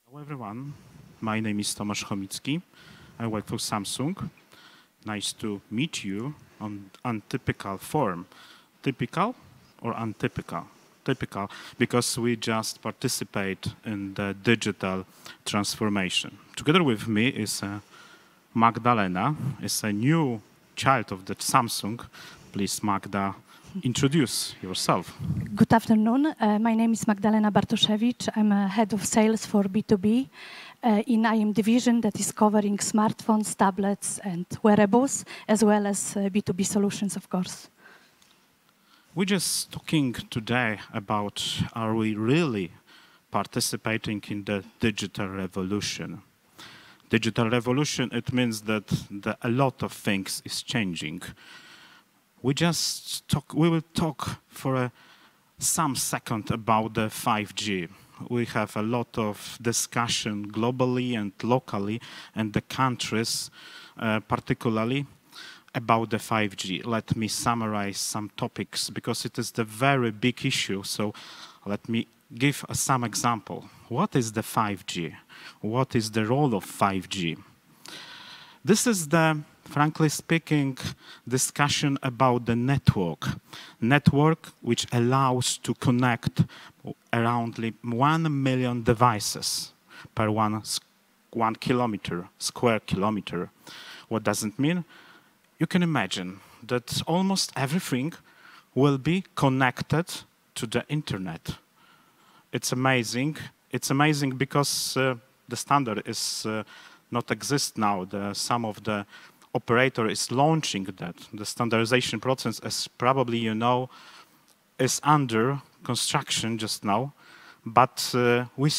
Hello everyone, my name is Chomicki. I work for Samsung. Nice to meet you on untypical form. Typical or untypical? Typical, because we just participate in the digital transformation. Together with me is Magdalena, is a new child of the Samsung. Please, Magda, introduce yourself. Good afternoon. My name is Magdalena Bartoszewicz. I'm a head of sales for B2B in IM division that is covering smartphones, tablets, and wearables, as well as B2B solutions, of course. We're just talking today about, are we really participating in the digital revolution? Digital revolution, it means that a lot of things is changing. We will talk for some second about the 5G. We have a lot of discussion globally and locally and the countries particularly about the 5G. Let me summarize some topics because it is the very big issue. So let me give some example. What is the 5G? What is the role of 5G? This is the, frankly speaking, discussion about the network. Network which allows to connect around 1 million devices per one square kilometer. What does it mean? You can imagine that almost everything will be connected to the internet. It's amazing. It's amazing because the standard is not exist now. Some of the operator is launching that. The standardization process, as probably you know, is under construction just now. But we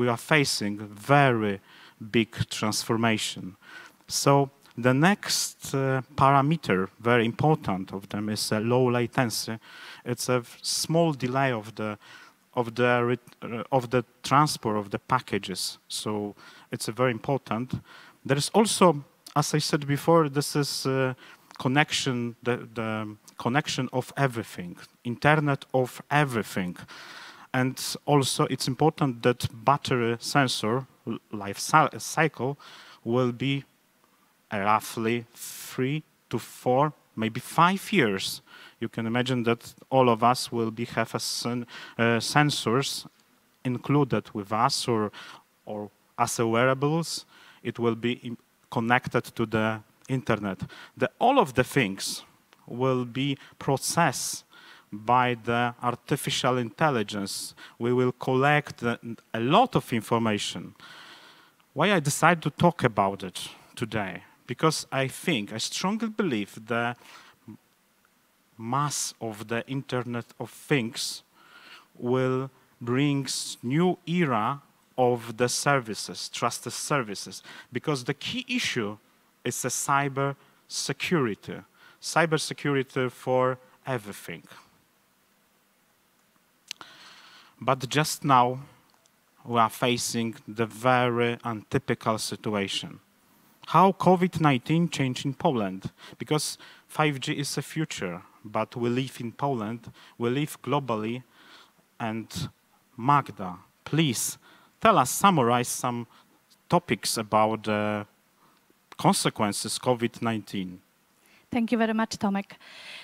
are facing very big transformation. So the next parameter, very important of them, is low latency. It's a small delay of the transport of the packages. So it's very important. There is also, as I said before, this is connection, the connection of everything, internet of everything. And also it's important that battery sensor life cycle will be roughly 3 to 4, maybe 5 years. You can imagine that all of us will have sensors included with us or as a wearables. It will be connected to the internet. All of the things will be processed by the artificial intelligence. We will collect a lot of information. Why I decided to talk about it today? Because I strongly believe the mass of the Internet of Things will bring new era of the services, trusted services, because the key issue is the cyber security for everything. But just now, we are facing the very untypical situation. How COVID-19 changed in Poland? Because 5G is the future, but we live in Poland, we live globally. And Magda, please tell us, summarize some topics about the consequences COVID-19. Thank you very much, Tomek.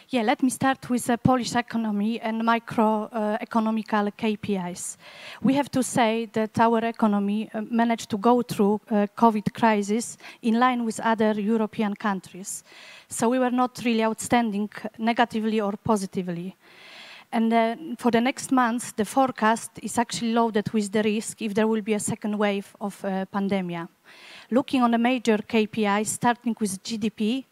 Yeah, let me start with the Polish economy and microeconomical KPIs. We have to say that our economy managed to go through COVID crisis in line with other European countries. So we were not really outstanding negatively or positively. And for the next months, the forecast is actually loaded with the risk if there will be a second wave of pandemia. Looking on the major KPIs, starting with GDP,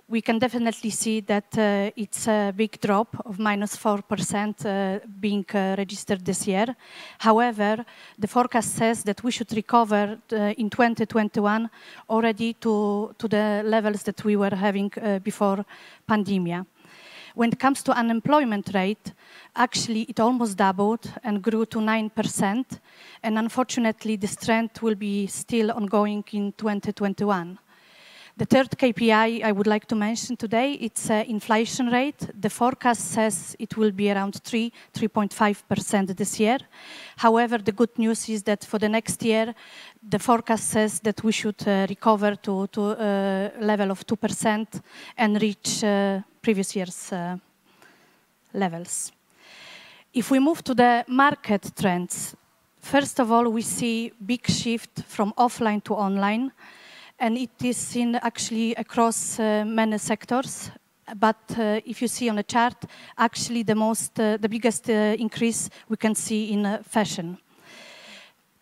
we can definitely see that it's a big drop of -4% being registered this year. However, the forecast says that we should recover in 2021 already to the levels that we were having before pandemia. When it comes to unemployment rate, actually it almost doubled and grew to 9%. And unfortunately, this trend will be still ongoing in 2021. The third KPI I would like to mention today, it's inflation rate. The forecast says it will be around 3.5% this year. However, the good news is that for the next year, the forecast says that we should recover to a level of 2% and reach previous year's levels. If we move to the market trends, first of all, we see big shift from offline to online. And it is seen actually across many sectors. But if you see on the chart, actually the biggest increase we can see in fashion.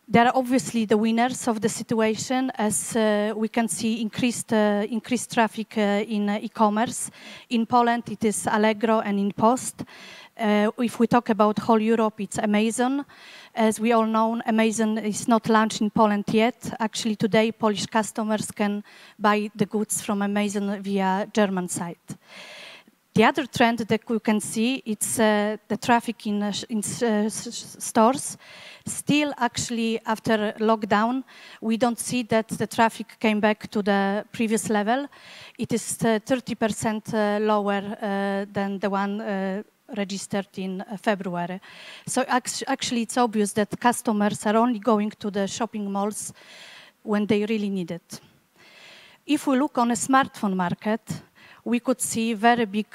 They are obviously the winners of the situation, as we can see increased traffic in e-commerce. In Poland, it is Allegro and in Post. If we talk about whole Europe, it's Amazon. As we all know, Amazon is not launched in Poland yet. Actually, today, Polish customers can buy the goods from Amazon via German site. The other trend that we can see, it's the traffic in stores. Still, actually, after lockdown, we don't see that the traffic came back to the previous level. It is 30% lower than the one registered in February. So actually it's obvious that customers are only going to the shopping malls when they really need it. If we look on a smartphone market, we could see very big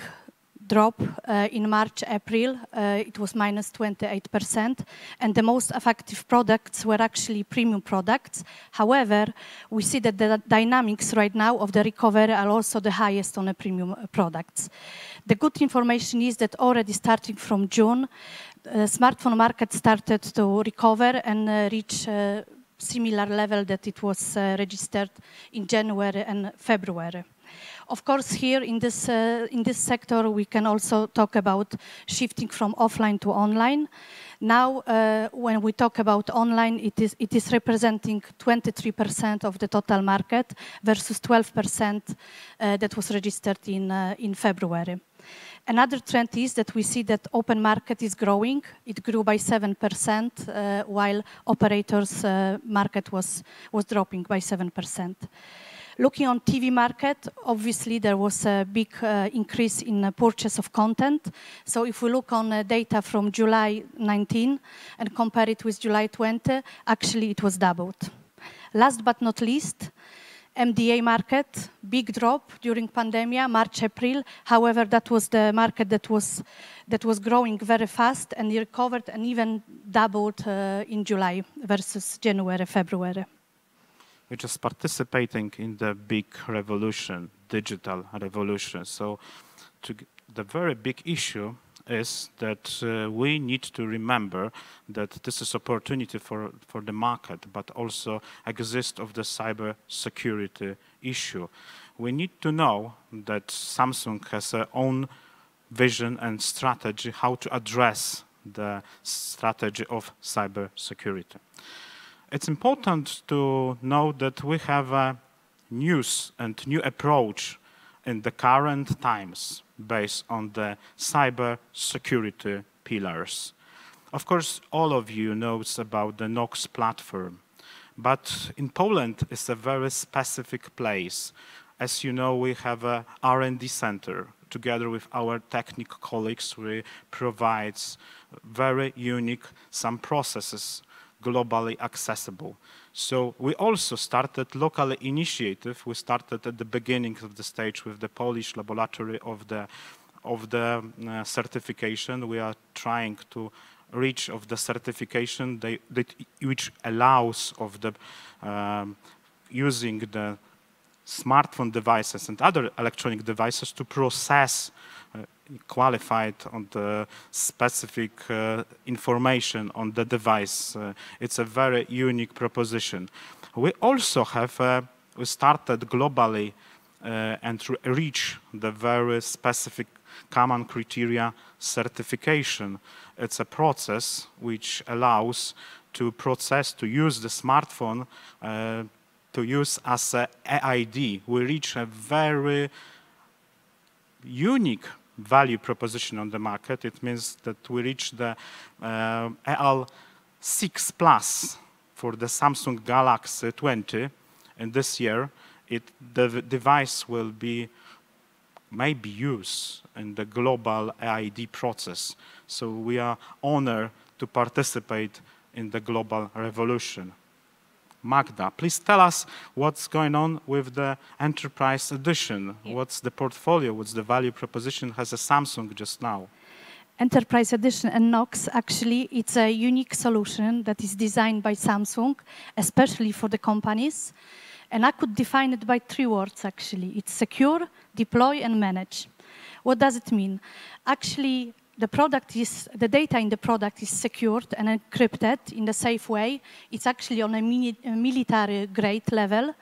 drop in March, April. It was minus 28%. And the most effective products were actually premium products. However, we see that the dynamics right now of the recovery are also the highest on the premium products. The good information is that already starting from June, the smartphone market started to recover and reach a similar level that it was registered in January and February. Of course, here in this sector, we can also talk about shifting from offline to online. Now, when we talk about online, it is representing 23% of the total market versus 12% that was registered in February. Another trend is that we see that open market is growing. It grew by 7%, while operators' market was dropping by 7%. Looking on TV market, obviously there was a big increase in purchase of content. So if we look on data from July 19 and compare it with July 20, actually it was doubled. Last but not least, MDA market, big drop during pandemic, March, April. However, that was the market that was growing very fast and recovered and even doubled in July versus January, February. We're just participating in the big revolution, digital revolution. So the very big issue is that we need to remember that this is opportunity for the market, but also exist of the cyber security issue. We need to know that Samsung has its own vision and strategy how to address the strategy of cyber security. It's important to know that we have a news and new approach in the current times based on the cyber security pillars. Of course, all of you knows about the NOx platform, but in Poland it's a very specific place. As you know, we have a R&D center. Together with our technical colleagues, we provide very unique some processes globally accessible. So we also started local initiative. We started at the beginning of the stage with the Polish laboratory of the certification. We are trying to reach of the certification which allows of the using the smartphone devices and other electronic devices to process qualified on the specific information on the device. It's a very unique proposition. We also have, we started globally and reach the very specific common criteria certification. It's a process which allows to use the smartphone to use as an AID. We reach a very unique value proposition on the market. It means that we reach the AL6 Plus for the Samsung Galaxy 20 and this year. the device will be maybe used in the global AID process. So we are honored to participate in the global revolution. Magda, please tell us what's going on with the Enterprise Edition. What's the portfolio, what's the value proposition has a Samsung just now? Enterprise Edition and Knox, actually, it's a unique solution that is designed by Samsung, especially for the companies. And I could define it by 3 words, actually. It's secure, deploy, and manage. What does it mean? Actually, the data in the product is secured and encrypted in a safe way. It's actually on a military grade level.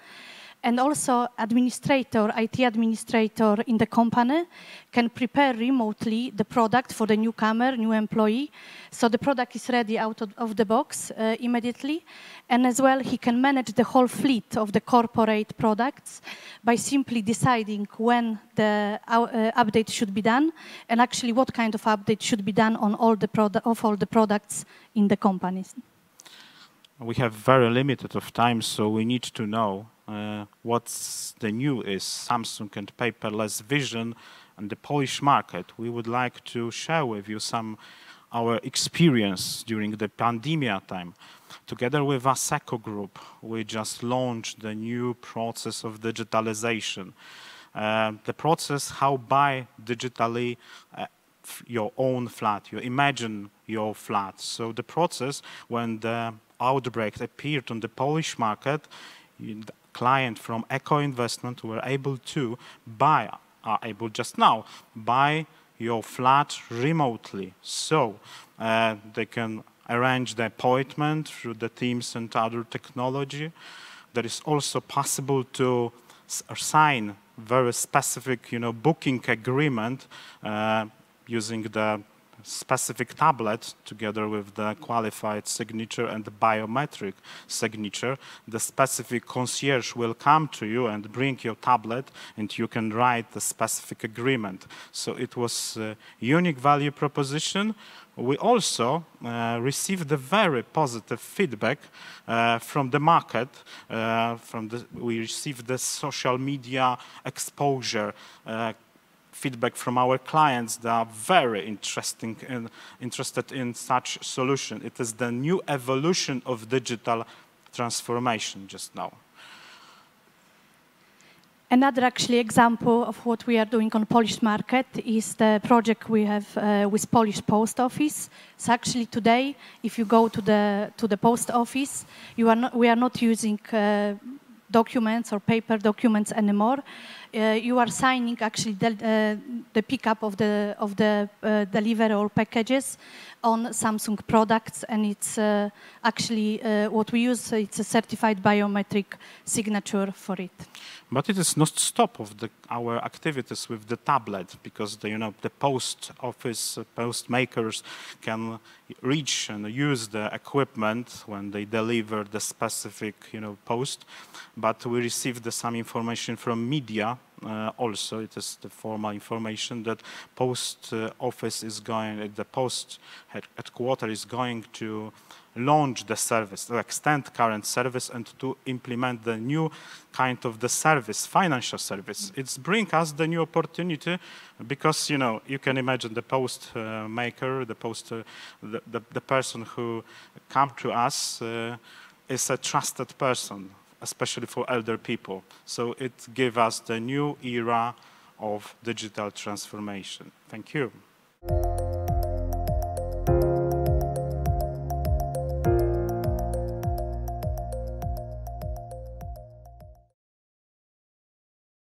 And also, IT administrator in the company can prepare remotely the product for the newcomer, new employee. So the product is ready out of the box immediately. And as well, he can manage the whole fleet of the corporate products by simply deciding when the update should be done and actually what kind of update should be done on all the products in the companies. We have very limited of time, so we need to know what's the new is Samsung and paperless vision and the Polish market. We would like to share with you our experience during the pandemic time. Together with Asseco Group, we just launched the new process of digitalization. The process how buy digitally your own flat, you imagine your flat. So the process when the outbreak appeared on the Polish market, the client from Eco Investment were able to are able just now buy your flat remotely. So they can arrange the appointment through the Teams and other technology. There is also possible to sign very specific, booking agreement using the specific tablet together with the qualified signature and the biometric signature. The specific concierge will come to you and bring your tablet and you can write the specific agreement. So it was a unique value proposition. We also received a very positive feedback from the market. We received the social media exposure feedback from our clients. They are very interested in such solution. It is the new evolution of digital transformation just now. Another actually example of what we are doing on Polish market is the project we have with Polish Post Office. So actually today, if you go to the post office, we are not using documents or paper documents anymore. You are signing actually the pickup of the delivery or packages on Samsung products, and it's actually what we use. It's a certified biometric signature for it. But it is not stop of our activities with the tablet, because the post office post makers can reach and use the equipment when they deliver the specific post. But we received some information from media. Also, it is the formal information that post office is going, the post headquarters is going to launch the service, to extend current service and to implement the new kind of the service, financial service. It's bring us the new opportunity because, you can imagine the post maker, the person who come to us is a trusted person, especially for elder people. So it gives us the new era of digital transformation. Thank you.